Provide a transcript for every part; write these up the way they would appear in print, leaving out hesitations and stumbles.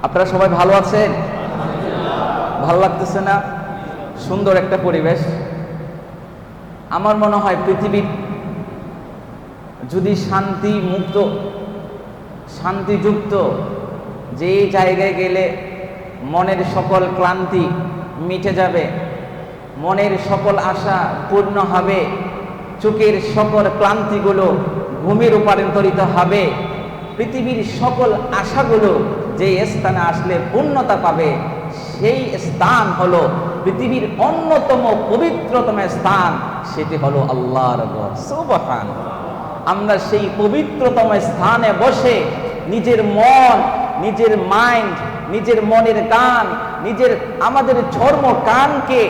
আপনারা সবাই ভালো আছেন? ভালো লাগতেছে না? সুন্দর একটা পরিবেশ। আমার মনে হয় পৃথিবীর যদি শান্তিযুক্ত যে জায়গায় গেলে মনের সকল ক্লান্তি মিটে যাবে, মনের সকল আশা পূর্ণ হবে, চোখের সকল ক্লান্তিগুলো ঘুমে রূপান্তরিত হবে, পৃথিবীর সকল আশাগুলো যে স্থানে আসলে পূর্ণতা পাবে, সেই স্থান হলো পৃথিবীর অন্যতম পবিত্রতম স্থান, সেটি হলো আল্লাহর ঘর। সুবহানাল্লাহ। আমরা সেই পবিত্রতম স্থানে বসে নিজের মন, নিজের মাইন্ড, নিজের মনের কান, আমাদের চর্ম কানকে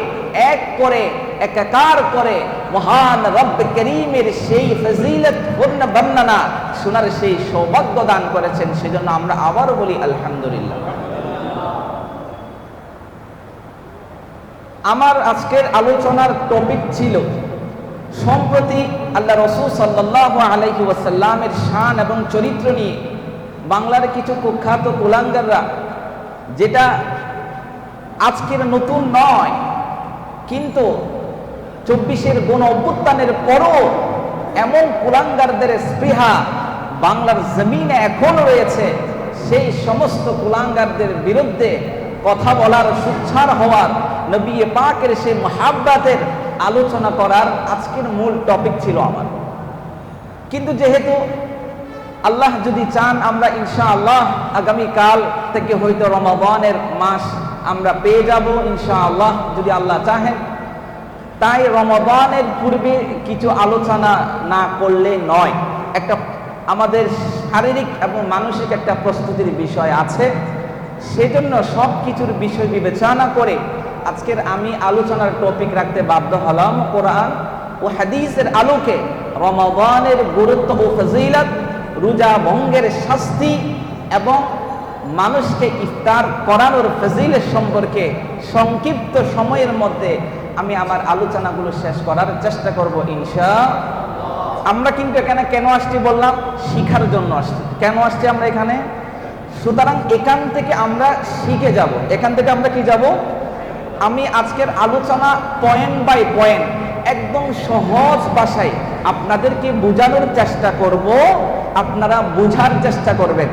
এক করে একাকার করে মহান রব্ব করিমের সেই ফজিলত পূর্ণ বর্ণনা শোনার সেই সৌভাগ্য দান করেছেন। সেজন্য আমরা আবারও বলি আলহামদুলিল্লাহ। আমার আজকের আলোচনার টপিক ছিল সম্প্রতি আল্লাহ রাসূল সাল্লাল্লাহু আলাইহি ওয়াসাল্লামের শান এবং চরিত্র নিয়ে বাংলার কিছু কুখ্যাত কুলাঙ্গাররা, যেটা আজকের নতুন নয়, কিন্তু 24-এর গণ অভ্যুত্থানের পরও এমন কুলাঙ্গারদের স্পৃহা বাংলার জমিনে এখন রয়েছে। সেই সমস্ত কুলাঙ্গারদের বিরুদ্ধে কথা বলার, সুচ্ছার হওয়ার, নবী পাকের সেই মুহাব্বতের আলোচনা করার আজকের মূল টপিক ছিল আমার। কিন্তু যেহেতু আল্লাহ যদি চান, আমরা ইনশাআল্লাহ আগামীকাল থেকে হয়তো রমাদানের মাস আমরা পেয়ে যাব ইনশাআল্লাহ, যদি আল্লাহ চাহেন। তাই রমাদানের পূর্বে কিছু আলোচনা না করলে নয়। একটা আমাদের শারীরিক এবং মানসিক একটা প্রস্তুতির বিষয় আছে, সেজন্য সব কিছুর বিষয় বিবেচনা করে আজকের আমি আলোচনার টপিক রাখতে বাধ্য হলাম কোরআন ও হাদিসের আলোকে রমাদানের গুরুত্ব ও ফজিলত, রোজা ভঙ্গের শাস্তি এবং মানুষকে ইফতার করানোর ফজিলত সম্পর্কে সংক্ষিপ্ত সময়ের মধ্যে আমি আমার আলোচনাগুলো শেষ করার চেষ্টা করব ইনশাআল্লাহ। আমরা কিন্তু এখানে কেন আসছি বললাম? শিখার জন্য আসছি। কেন আসছি আমরা এখানে? সুতরাং এখান থেকে আমরা শিখে যাব। এখান থেকে আমরা কি যাব? আমি আজকের আলোচনা পয়েন্ট বাই পয়েন্ট একদম সহজ ভাষায় আপনাদেরকে বোঝানোর চেষ্টা করব, আপনারা বোঝার চেষ্টা করবেন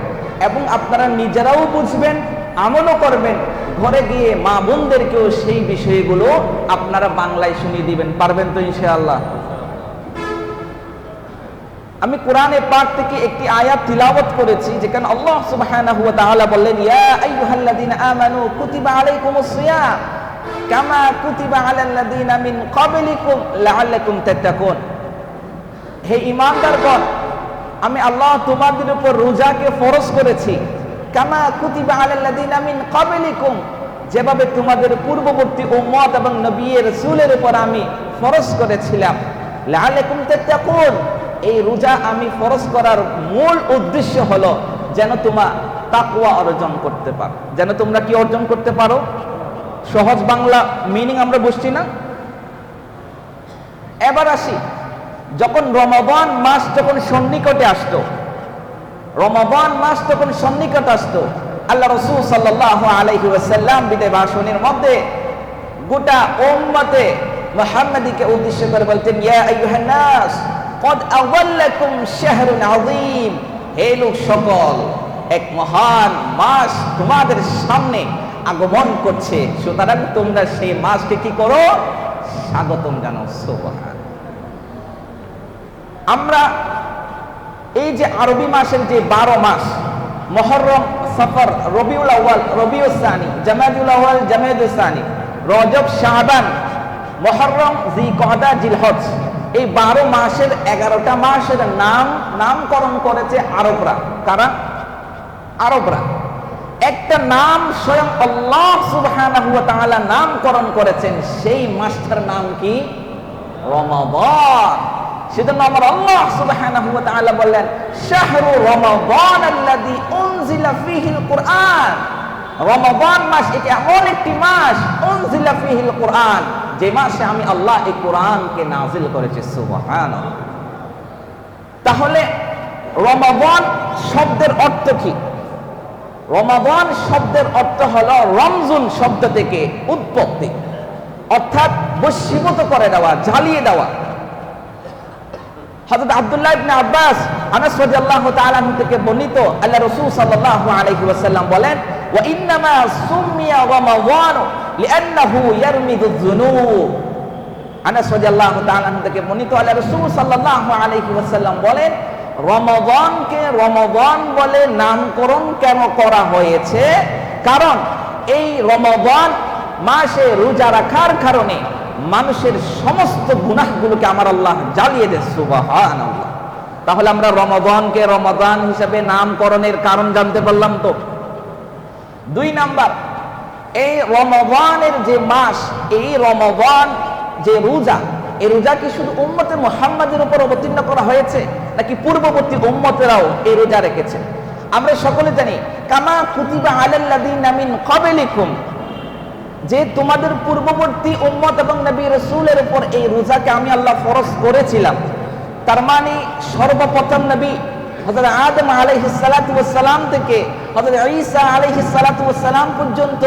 এবং আপনারা নিজেরাও বুঝবেন, আমলও করবেন। ঘরে গিয়ে মা বোনদেরকেও সেই বিষয়গুলো আপনারা বাংলায় শুনিয়ে দিবেন। পারবেন তো ইনশাআল্লাহ? আমি কোরআনে পাক থেকে একটি আয়াত তিলাওয়াত করেছি, যেখানে আল্লাহ সুবহানাহু ওয়া তাআলা বললেন, ইয়া আইয়ুহাল্লাযীনা আমানু কুতিবা আলাইকুমুস সিয়াম কামা কুতিবা আলাল্লাযীনা মিন ক্বাবলিকুম লাআল্লাকুম তাত্তাকুন। হে ঈমানদারগণ, আমি আল্লাহ তোমাদের উপর রোজাকে ফরজ করেছি, কামা কুতিবা আলাল্লাযীনা মিন ক্বাবলিকুম, যেভাবে তোমাদের পূর্ববর্তী উম্মত এবং নবী রাসূলের উপর আমি ফরজ করেছিলাম, লাআল্লাকুম তাত্তাকুন। এই রোজা আমি ফরজ করার মূল উদ্দেশ্য হলো যেন তোমরা তাকওয়া অর্জন করতে পারো। যেন তোমরা কি অর্জন করতে পারো? সহজ বাংলা মিনিং আমরা বুঝছি না? এবার আসি, যখন রমাদান মাস যখন সন্নিকটে আসতো, আল্লাহ রাসূল সাল্লাল্লাহু আলাইহি ওয়াসাল্লাম বিদায় ভাষণের মধ্যে গোটা উম্মতে মুহাম্মাদীকে উদ্দেশ্য করে বলতেন, ইয়া আইয়ুহান নাস قد أظلكم شهر عظيم, হে লোক সকল, এক মহান মাস তোমাদের সামনে আগমন করছে, সুতরাং তোমরা সেই মাসকে কি করো? স্বাগতম জানাও। সুবহান। আমরা এই যে আরবি মাসের যে 12 মাস, মুহররম, সফর, রবিউল আউয়াল, রবিউল সানি, জামাদুল আউয়াল, জামাদুল সানি, রজব, শাবান, মুহররম, জিলকআদা, জিলহজ, এই 12 মাসের 11টা মাসের নামকরণ করেছে আরবরা। কারা? আরবরা। একটা নাম স্বয়ং আল্লাহ সুবহানাহু ওয়া তাআলা নামকরণ করেছেন, সেই মাসটার নাম কি? রমাদান। সেজন্য আমার আল্লাহ সুবহানাহু ওয়া তাআলা বললেন, শাহরু রমাদান আল্লাযী উনজিলা ফীহিল কুরআন। রমাদান মাস এটি এমন একটি মাস, উনজিলা ফীহিল কুরআন, যে মাসে আমি আল্লাহ এই কোরআনকে নাজিল করেছি। সুবহানাল্লাহ। তাহলে রমাদান শব্দের অর্থ কি? রমাদান শব্দের অর্থ হলো রমজুন শব্দ থেকে উৎপত্তি, অর্থাৎ বশীভূত করে দেওয়া, জ্বালিয়ে দেওয়া। হযরত আব্দুল্লাহ ইবনে আব্বাস আনাস রাদিয়াল্লাহু তাআলা আনহু থেকে বর্ণিত, আল্লাহ রাসূল সাল্লাল্লাহু আলাইহি ওয়াসাল্লাম বলেন, ওয়া ইন্নামা সুমিয়া রমাদান লিআন্নাহু ইয়ারমিদুয যুনুব। আনাস রাদিয়াল্লাহু তাআলা আনহু থেকে বর্ণিত, আল্লাহ রাসূল সাল্লাল্লাহু আলাইহি ওয়াসাল্লাম বলেন, রমাদানকে রমাদান বলে নামকরণ কেন করা হয়েছে? কারণ এই রমাদান মাসে রোজা রাখার কারণে মানুষের সমস্ত গুনাহগুলোকে আমার আল্লাহ জ্বালিয়ে দেয়। সুবহানাল্লাহ। তাহলে আমরা রমাদানকে রমাদান হিসেবে নামকরণের কারণ জানতে পারলাম। তো 2 নাম্বার, এই রমাদানের যে মাস, এই রমাদান যে রোজা, এই রোজা কি শুধু উম্মতে মুহাম্মাদের উপর অবতীর্ণ করা হয়েছে, নাকি পূর্ববর্তী উম্মতেরাও এই রোজা রেখেছে? আমরা সকলে জানি, কামা কুতিবা আলাল্লাযিনা মিন ক্বাবলিকুম, যে তোমাদের পূর্ববর্তী উম্মত এবং নবী রাসূলের উপর এই রোজাকে আমি আল্লাহ ফরজ করেছিলাম। তার মানে সর্বপ্রথম নবী হযরত আদম আলাইহিস সালাতু ওয়াস সালাম থেকে হযরত ঈসা আলাইহিস সালাতু ওয়াস সালাম পর্যন্ত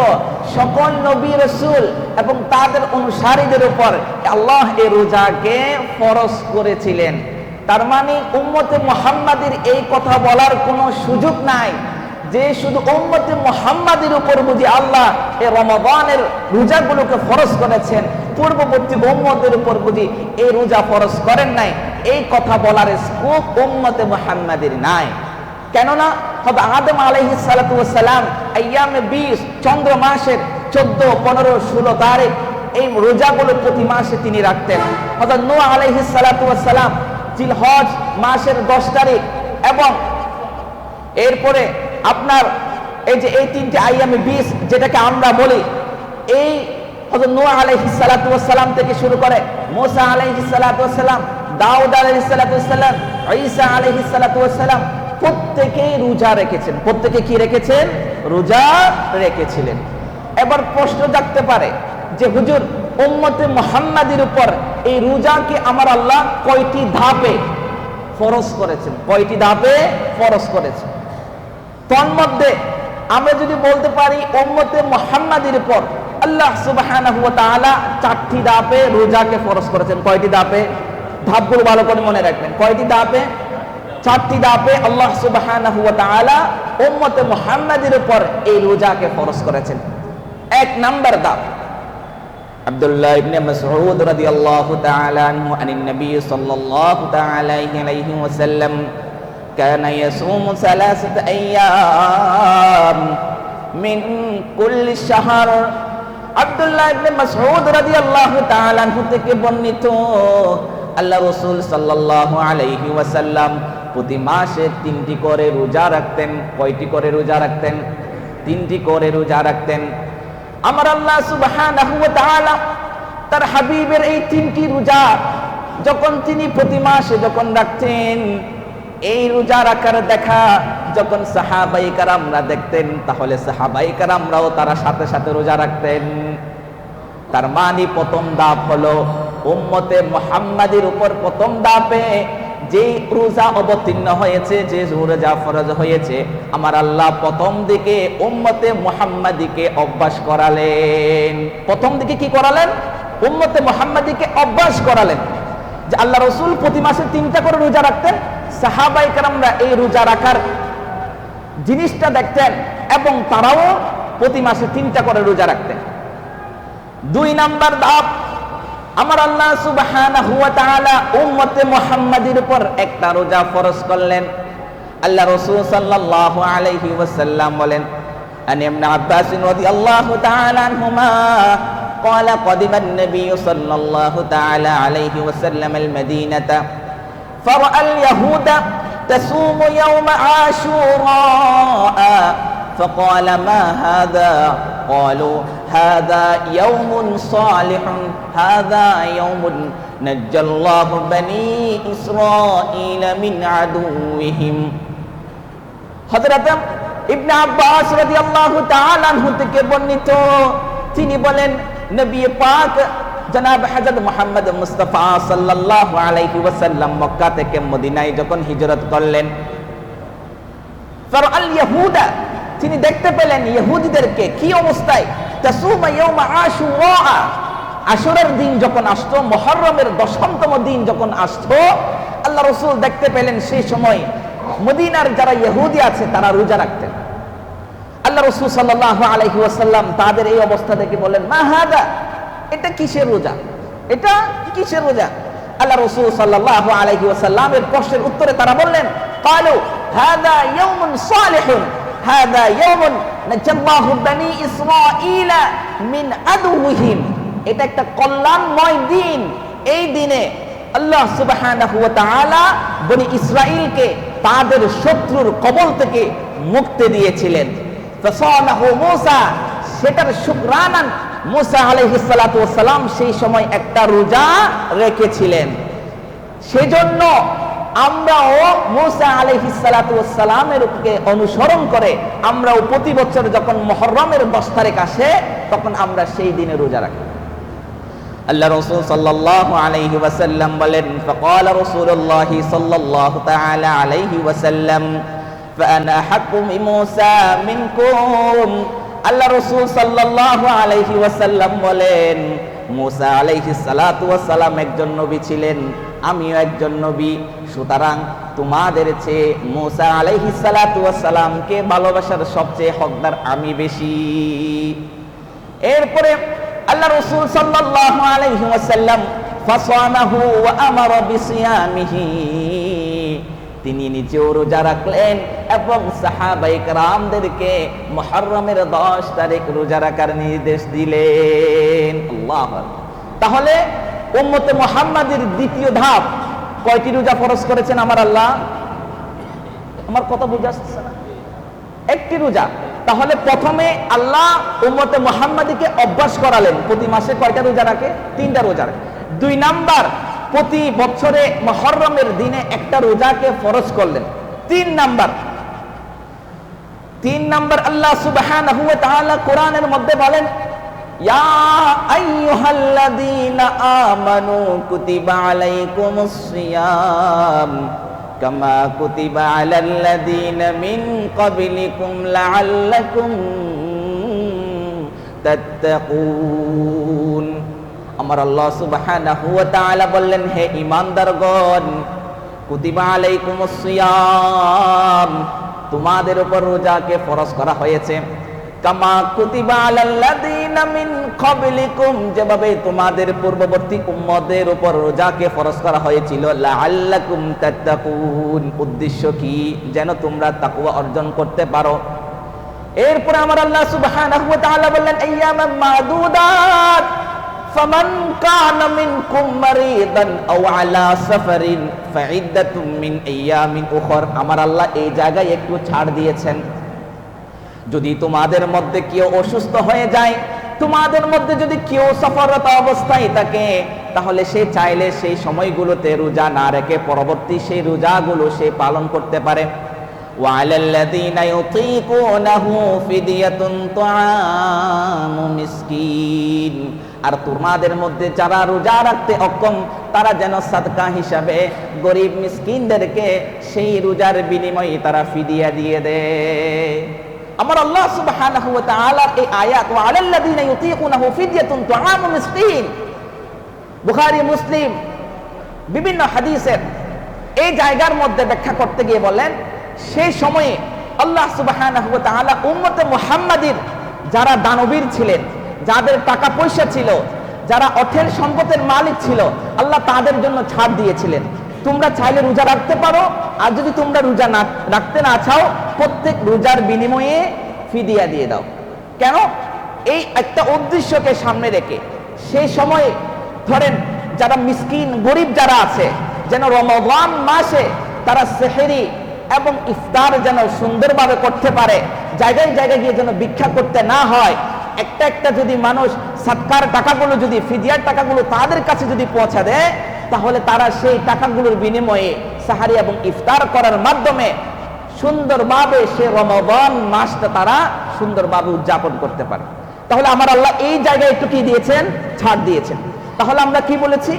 সকল নবী রাসূল এবং তাদের অনুসারীদের উপর আল্লাহ এই রোজাকে ফরজ করেছিলেন। তার মানে উম্মতে মুহাম্মাদের এই কথা বলার কোনো সুযোগ নাই যে শুধু উম্মতে মুহাম্মাদের উপর বুঝি আল্লাহ এই রমাদানের রোজাগুলোকে ফরজ করেছেন, পূর্ববর্তী উম্মতের উপর বুঝি এই রোজা ফরজ করেন নাই, এই কথা বলার স্কোপ উম্মতে মুহাম্মাদের নাই। কেননা হযরত আদম আলাইহিস সালাতু ওয়াস সালাম আইয়ামে 20 চন্দ্র মাসের 14, 15, 16 তারিখ এই রোজাগুলো প্রতি মাসে তিনি রাখতেন। হযরত নূহ আলাইহিস সালাতু ওয়াস সালাম জিলহজ মাসের 10 তারিখ, এবং এরপরে আপনার এই যে এই 3টে আইয়ামে 20 যেটাকে আমরা বলি, এই হযরত নূহ আলাইহিস সালাতু ওয়াস সালাম থেকে শুরু করে মুসা আলাইহিস সালাতু ওয়াস সালাম, দাউদ আলাইহিস সালাতু ওয়াস সালাম, ঈসা আলাইহিস সালাতু ওয়াস সালাম প্রত্যেকেই রোজা রেখেছেন। প্রত্যেকে কি রেখেছেন? রোজা রেখেছিলেন। এবার প্রশ্ন জাগতে পারে যে হুজুর, উম্মতে মুহাম্মাদের উপর এই রোজাকে আমার আল্লাহ কয়টি ধাপে ফরজ করেছেন? কয়টি ধাপে ফরজ করেছেন? তন্মধ্যে আমরা যদি বলতে পারি উম্মতে মুহাম্মাদের উপর আল্লাহ সুবহানাহু ওয়া তাআলা 4টি ধাপে রোজাকে ফরজ করেছেন। কয়টি ধাপে? ধাপগুলো ভালো করে মনে রাখবেন। কয়টি ধাপে? 4টি ধাপে আল্লাহ সুবহানাহু ওয়া তাআলা উম্মতে মুহাম্মাদের উপর এই রোজাকে ফরজ করেছেন। 1 নাম্বার ধাপ, আব্দুল্লাহ ইবনে মাসউদ রাদিয়াল্লাহু তাআলা আনহু আনিন নবী সাল্লাল্লাহু তাআলা আলাইহি ওয়াসাল্লাম কানা ইয়াসুমু 3 আইয়াম মিন কুল্লি শাহর। আব্দুল্লাহ ইবনে মাসউদ রাদিয়াল্লাহু তাআলা আনহু থেকে বর্ণিত, আল্লাহ রাসূল সাল্লাল্লাহু আলাইহি ওয়াসাল্লাম প্রতি মাসে 3টি করে রোজা রাখতেন। কয়টি করে রোজা রাখতেন? 3টি করে রোজা রাখতেন। আমার আল্লাহ সুবহানাহু ওয়া তাআলা তার হাবিবের এই 3টি রোজা যখন তিনি প্রতি মাসে যখন রাখতেন, এই রোজা রাখার দেখা যখন সাহাবায়ে কেরামরা দেখতেন, তাহলে সাহাবায়ে কেরামরাও তারা সাথে সাথে রোজা রাখতেন। তার মানে প্রথম ধাপ হলো উম্মতে মুহাম্মাদের উপর প্রথম ধাপে যে রোজা অবতীর্ণ হয়েছে, যে রোজা ফরজ হয়েছে, আমার আল্লাহ প্রথম দিকে উম্মতে মুহাম্মাদিকে অভ্যাস করালেন। প্রথম দিকে কি করালেন? উম্মতে মুহাম্মাদিকে অভ্যাস করালেন যে আল্লাহ রাসূল প্রতি মাসে 3টা করে রোজা রাখতেন। সাহাবায়ে কেরামরা এই রোজা রাখার জিনিসটা দেখতেন এবং তারাও প্রতি মাসে 3টা করে রোজা রাখতেন। 2 নাম্বার ধাপ, আমার আল্লাহ সুবহানাহু ওয়া তাআলা উম্মতে মুহাম্মাদের উপর একটা রোজা ফরজ করলেন। আল্লাহ রাসূল সাল্লাল্লাহু আলাইহি ওয়াসাল্লাম বলেন, আন ইবনে আব্বাস রাদিয়াল্লাহু তাআলা আনহুমা قال قدم النبي صلى الله تعالى عليه وسلم المدينة فرأى اليهود تصوم يوم عاشوراء فقال ما هذا؟ قالوا هذا يوم صالح هذا يوم نجى الله بني إسرائيل من عدوهم। হযরত ইবনে আব্বাস রাদিয়াল্লাহু তাআলা আনহু থেকে বর্ণিত, তিনি বলেন নবী পাক জনাব হযরত মুহাম্মদ মুস্তাফা সাল্লাল্লাহু আলাইহি ওয়াসাল্লাম মক্কা থেকে মদিনায় যখন হিজরত করলেন, ফারআল ইয়াহুদা, তিনি দেখতে পেলেন ইহুদিদেরকে কি অবস্থায়, তাসুমা ইয়াউমা আশুরা, আশুরার দিন যখন আসতো, মুহররমের 10তম দিন যখন আসতো, আল্লাহ রাসূল দেখতে পেলেন সেই সময় মদিনার যারা ইহুদি আছে তারা রোজা রাখতেন। আল্লাহ রাসূল সাল্লাল্লাহু আলাইহি ওয়াসাল্লাম তাদের এই অবস্থা দেখে বলেন, মা হাদা, এটা কিসের রোজা, এটা কিসের রোজা? আল্লাহ রাসূল সাল্লাল্লাহু আলাইহি ওয়াসাল্লামের প্রশ্নের উত্তরে তারা বললেন, ক্বালু হাদা ইয়াউমুন সালিহুন, হাদা ইয়াউমুন নাজাল্লাহু বনি ইসরাঈলা মিন আদুওয়িহিম, এটা একটা কল্যাণময় দিন। এই দিনে আল্লাহ সুবহানাহু ওয়া তাআলা বনি ইসরাঈলকে তাদের শত্রুর কবল থেকে মুক্তি দিয়েছিলেন। ফাসানাহু মূসা, সেটার শুকরানান মূসা আলাইহিস সালাতু ওয়াস সালাম সেই সময় একটা রোজা রেখেছিলেন। সেজন্য আমরাও মূসা আলাইহিস সালাতু ওয়াস সালামের অনুসরণ করে আমরাও প্রতি বছর যখন মুহররমের 10 তারিখ আসে তখন আমরা সেই দিনে রোজা রাখি। আল্লাহ রাসূল সাল্লাল্লাহু আলাইহি ওয়াসাল্লাম বলেন, ফাকালা রাসূলুল্লাহ সাল্লাল্লাহু তাআলা আলাইহি ওয়াসাল্লাম, ফাআনা হাক্কু বিমূসা মিনকুম, আল্লাহ রাসূল সাল্লাল্লাহু আলাইহি ওয়াসাল্লাম বলেন, মূসা আলাইহিস সালাতু ওয়াস সালাম একজন নবী ছিলেন, আমিও একজন নবী, সুতরাং তোমাদের চেয়ে মূসা আলাইহিস সালাতু ওয়াস সালামকে ভালোবাসার সবচেয়ে হকদার আমি বেশি। এরপরে আল্লাহ রাসূল সাল্লাল্লাহু আলাইহি ওয়াসাল্লাম ফাসামাহু ওয়া আমারা বিসিয়ামিহি, তিনি নিজেও রোজা রাখলেন এবং সাহাবায়ে কেরামদেরকে মুহররমের 10 তারিখ রোজা রাখার নির্দেশ দিলেন। আল্লাহু আকবার। তাহলে উম্মতে মুহাম্মাদের দ্বিতীয় ধাপ, কয়টি রোজা ফরজ করেছেন আমার আল্লাহ? আমার কথা বুঝা আসছে না? একটি রোজা। তাহলে প্রথমে আল্লাহ উম্মতে মুহাম্মাদীকে অভ্যাস করালেন প্রতি মাসে কয়টা রোজা রাখে? 3টা রোজা রাখে। 2 নাম্বার, প্রতি বছরে মুহররমের দিনে একটা রোজাকে ফরজ করলেন। 3 নাম্বার আল্লাহ সুবহানাহু ওয়া তাআলা কোরআনের মধ্যে বলেন, ইয়া আইয়ুহাল্লাযীনা আমানু কুতিবা আলাইকুমুস সিয়াম কামা কুতিবা আলাল্লাযীনা মিন ক্বাবলিকুম লাআল্লাকুম তাত্তাকুন। আমার আল্লাহ সুবহানাহু ওয়া তাআলা বললেন, হে ঈমানদারগণ, কুতিবা আলাইকুমুস সিয়াম, তোমাদের উপর রোজাকে ফরজ করা হয়েছে, কামা কুতিবা আলাল্লাযীনা মিন ক্বাবলিকুম, যেভাবে তোমাদের পূর্ববর্তী উম্মতের উপর রোজাকে ফরজ করা হয়েছিল, লাআল্লাকুম তাত্তাকুন, উদ্দেশ্য কি? যেন তোমরা তাকওয়া অর্জন করতে পারো। এরপর আমার আল্লাহ সুবহানাহু ওয়া তাআলা বললেন, আইয়ামান মাদুদাত, ফামান কানা মিনকুম মারিদান আও আলা সাফারিন ফাইদ্দাতুম মিন আইয়ামিন উখর। আমার আল্লাহ এই জায়গায় একটু ছাড় দিয়েছেন, যদি তোমাদের মধ্যে কেউ অসুস্থ হয়ে যায়, তোমাদের মধ্যে যদি কেউ সফররত অবস্থায় থাকে, তাহলে সে চাইলে সেই সময়গুলোতে রোজা না রেখে পরবর্তী সেই রোজাগুলো সে পালন করতে পারে। ওয়ালাল্লাযীনা ইউতীকুনাহু ফিদিয়াতুন তুআমু মিসকিন, আর তোমাদের মধ্যে যারা রোজা রাখতে অক্ষম তারা যেন সাদকা হিসাবে গরিব মিসকিনদেরকে সেই রোজার বিনিময়ে তারা ফিদিয়া দিয়ে দেয়। আমার আল্লাহ সুবহানাহু ওয়া তাআলার এই আয়াত, ওয়া আলাল্লাযীনা ইউতীকুনাহু ফিদিয়াতুন তুআমু মিসকিন, বুখারী মুসলিম বিভিন্ন হাদিসের এই জায়গার মধ্যে ব্যাখ্যা করতে গিয়ে বলেন, সেই সময়ে আল্লাহ সুবহানাহু ওয়া তাআলা উম্মতে মুহাম্মাদীর যারা দানবীর ছিলেন, যাদের টাকা পয়সা ছিল, যারা অর্থের সম্পদের মালিক ছিল, আল্লাহ তাদের জন্য ছাড় দিয়েছিলেন। তোমরা চাইলে রোজা রাখতে পারো, আর যদি তোমরা রোজা না রাখতে না চাও, প্রত্যেক রোজার বিনিময়ে ফিদিয়া দিয়ে দাও। কেন? এই একটা উদ্দেশ্যকে সামনে রেখে সেই সময়ে ধরেন যারা মিসকিন গরিব যারা আছে, যেন রমজান মাসে তারা সেহরি এবং ইফতার যেন সুন্দরভাবে করতে পারে, জায়গায় জায়গায় গিয়ে যেন ভিক্ষা করতে না হয়। একটা যদি মানুষ সাদকার টাকাগুলো, যদি ফিদিয়ার টাকাগুলো তাদের কাছে যদি পৌঁছা দেয়, তাহলে তারা সেই টাকাগুলোর বিনিময়ে সাহারি এবং ইফতার করার মাধ্যমে সুন্দরভাবে সে রমজান মাসটা তারা সুন্দরভাবে উদযাপন করতে পারে। তাহলে আমার আল্লাহ এই জায়গায় একটু কি দিয়েছেন? ছাড় দিয়েছেন। তাহলে আমরা কি বলেছি?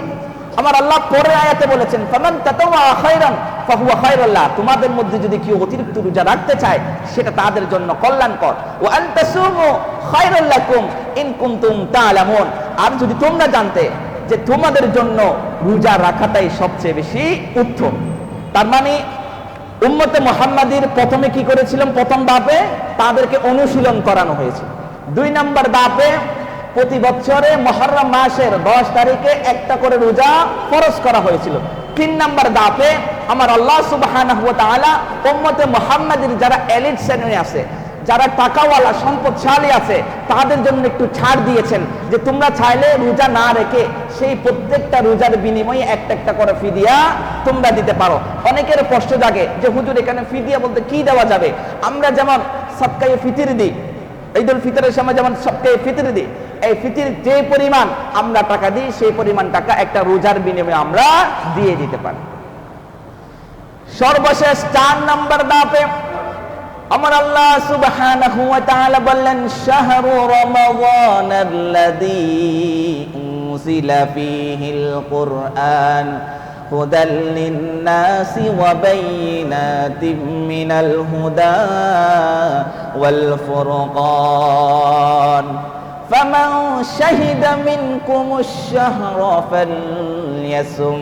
আমার আল্লাহ পরের আয়াতে বলেছেন, ফামান তাতাওয়া খায়রান ফাহুয়া খায়রুল লাহ, তোমাদের মধ্যে যদি কেউ অতিরিক্ত রোজা রাখতে চায় সেটা তাদের জন্য কল্যাণকর। ওয়া আন তাসুমু খায়রুল লাকুম ইন কুনতুম তা'লামুন, আর যদি তোমরা জানতে যে তোমাদের জন্য রোজা রাখাটাই সবচেয়ে বেশি উত্তম। তার মানে উম্মতে মুহাম্মাদীর প্রথমে কি করেছিলাম, প্রথম ধাপে তাদেরকে অনুশীলন করানো হয়েছিল। 2 নম্বর ধাপে প্রতি বছরে মুহররম মাসের 10 তারিখে একটা করে রোজা ফরজ করা হয়েছিল। 3 নম্বর ধাপে আমার আল্লাহ সুবহানাহু ওয়া তাআলা উম্মতে মুহাম্মাদীর যারা এলিট শ্রেণী আছে, যারা টাকাওয়ালা সম্পদশালী আছে, তাদের জন্য একটু ছাড় দিয়েছেন যে তোমরা চাইলে রোজা না রেখে সেই প্রত্যেকটা রোজার বিনিময়ে একটা একটা করে ফিদিয়া তোমরা দিতে পারো। অনেকের প্রশ্ন জাগে যে হুজুর এখানে ফিদিয়া বলতে কি দেওয়া যাবে? আমরা যেমন সদকায়ে ফিতর দিই, ঈদুল ফিতরের সময় যেমন সদকায়ে ফিতর দিই, এই ফিতর যে পরিমাণ আমরা টাকা দিই সেই পরিমাণ টাকা একটা রোজার বিনিময়ে আমরা দিয়ে দিতে পারি। সর্বশেষ 4 নম্বর ধাপে আমার আল্লাহ সুবহানাহু ওয়া তাআলা বললেন শাহরু রমাদানাল্লাযী উনজিলা ফীহিল কুরআন হুদাল লিন-নাসি ওয়া বাইয়িনাতিম মিনাল হুদা ওয়াল ফুরকান ফামান শাহিদা মিনকুমুশ শাহরা ফালইয়াসুম।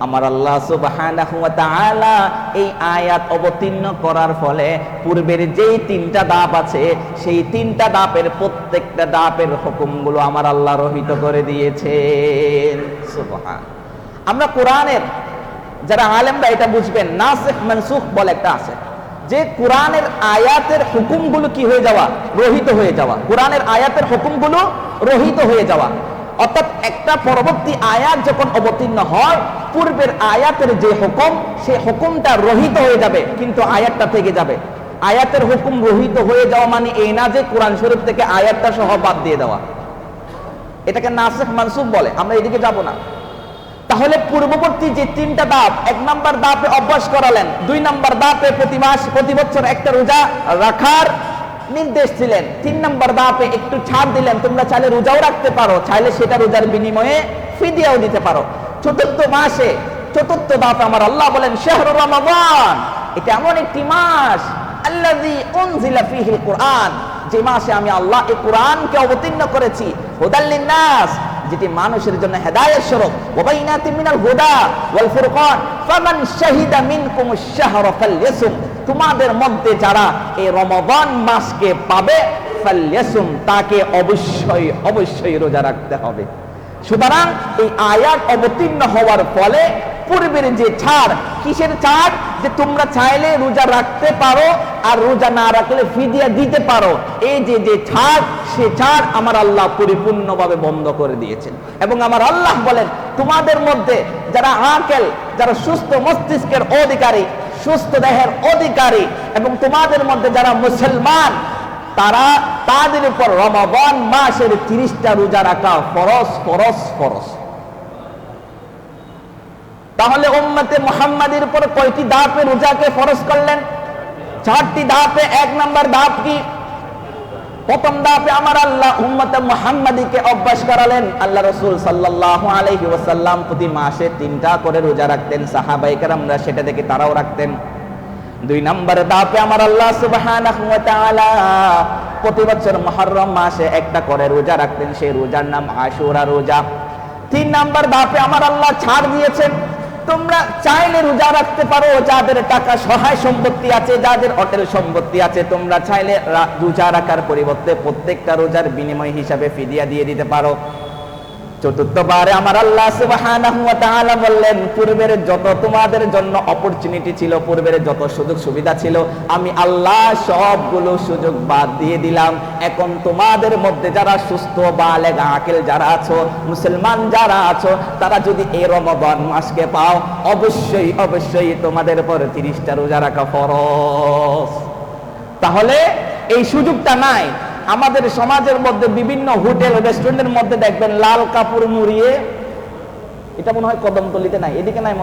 আমার আল্লাহ সুবহানাহু ওয়া তাআলা এই আয়াত অবতীর্ণ করার ফলে পূর্বের যেই 3টা ধাপ আছে সেই 3টা ধাপের প্রত্যেকটা ধাপের হুকুমগুলো আমার আল্লাহ রহিত করে দিয়েছেন। সুবহান। আমরা কোরআনের যারা আলেমরা এটা বুঝবেন, নাসিখ মানসুখ বলে একটা আছে, যে কোরআনের আয়াতের হুকুমগুলো কি হয়ে যাওয়া, রহিত হয়ে যাওয়া। কোরআনের আয়াতের হুকুমগুলো রহিত হয়ে যাওয়া, অর্থাৎ একটা পরবর্তী আয়াত যখন অবতীর্ণ হয় পূর্বের আয়াতের যে হুকুম সেই হুকুমটা রহিত হয়ে যাবে কিন্তু আয়াতটা থেকে যাবে। আয়াতের হুকুম রহিত হয়ে যাওয়া মানে এই না যে কোরআন শরীফ থেকে আয়াতটা সহ বাদ দিয়ে দেওয়া, এটাকে নাসিখ মানসুখ বলে। আমরা এদিকে যাব না। তাহলে পূর্ববর্তী যে 3টা ধাপ, 1 নম্বর ধাপে অভ্যাস করালেন, 2 নম্বর ধাপে প্রতি বছর একটা রোজা রাখার নির্দেশ দিলেন, 3 নম্বর ধাপে একটু ছাড় দিলেন, তোমরা চাইলে রোজাও রাখতে পারো, চাইলে সেটা রোজার বিনিময়ে ফিদিয়াও দিতে পারো। 4th মাসে 4th ধাপে আমার আল্লাহ বলেন শাহরু রমাদান, এটা এমন একটি মাস আল্লাযী উনজিলা ফীহিল কুরআন, যে মাসে আমি আল্লাহ এই কোরআনকে অবতীর্ণ করেছি, হুদাল লিন-নাস, যেটি মানুষের জন্য হেদায়েত স্বরূপ, ওয়া বাইনাতিম মিনাল হুদা ওয়াল ফুরকান ফামান শাহিদা মিনকুমুশ শাহরা ফালইয়াসুম, তোমাদের মধ্যে যারা এই রমাদান মাসকে পাবে ফালইয়াসুম, তাকে অবশ্যই অবশ্যই রোজা রাখতে হবে। সুতরাং এই আয়াত অবতীর্ণ হওয়ার ফলে পূর্বের যে ছাড়, কিসের ছাড়, যে তোমরা চাইলে রোজা রাখতে পারো আর রোজা না রাখলে ফিদিয়া দিতে পারো, এই যে ছাড়, সে ছাড় আমার আল্লাহ পরিপূর্ণভাবে বন্ধ করে দিয়েছেন। এবং আমার আল্লাহ বলেন তোমাদের মধ্যে যারা আকেল, যারা সুস্থ মস্তিষ্কের অধিকারী, সুস্থ দেহের অধিকারী, এবং তোমাদের মধ্যে যারা মুসলমান, তারা তাদের উপর রমাদান মাসের 30টা রোজা রাখা ফরজ ফরজ ফরজ। তাহলে উম্মতে মুহাম্মাদীর উপর কয়টি ধাপে রোজাকে ফরজ করলেন? 4টি ধাপে। 1 নম্বর ধাপ কি? প্রথম ধাপে আমার আল্লাহ উম্মতে মুহাম্মাদীকে অভ্যাস করালেন। আল্লাহ রাসূল সাল্লাল্লাহু আলাইহি ওয়াসাল্লাম প্রতি মাসে 3টা করে রোজা রাখতেন, সাহাবায়ে কেরামরা সেটা দেখে তারাও রাখতেন। 2 নম্বর ধাপে আমার আল্লাহ সুবহানাহু ওয়া তাআলা প্রতি বছর মুহররম মাসে একটা করে রোজা রাখতেন, সেই রোজার নাম আশুরা রোজা। 3 নম্বর ধাপে আমার আল্লাহ ছাড় দিয়েছেন, তোমরা চাইলে রোজা রাখতে পারো, যাদের টাকা সহায় সম্পত্তি আছে, যাদের হোটেল সম্পত্তি আছে, তোমরা চাইলে রোজা রাখার পরিবর্তে প্রত্যেকটা রোজার বিনিময় হিসাবে ফিদিয়া দিয়ে দিতে পারো। 4th বারে আমার আল্লাহ সুবহানাহু ওয়া তাআলা বললেন পূর্বের যত তোমাদের জন্য অপরচুনিটি ছিল, পূর্বের যত সুযোগ সুবিধা ছিল, আমি আল্লাহ সবগুলো সুযোগ বাদ দিয়ে দিলাম। এখন তোমাদের মধ্যে যারা সুস্থ বালেগ আকিল যারা আছো, মুসলমান যারা আছো, তারা যদি এই রমাদান মাসকে পাও, অবশ্যই অবশ্যই তোমাদের উপর 30টা রোজা রাখা ফরজ। তাহলে এই সুযোগটা নাই। আমাদের সমাজের মধ্যে বিভিন্ন হোটেল রেস্টুরেন্টের মধ্যে দেখবেন লাল কাপড় মুড়িয়ে, এটা মনে হয় কদমতলিতে নাই, এদিকে নাই।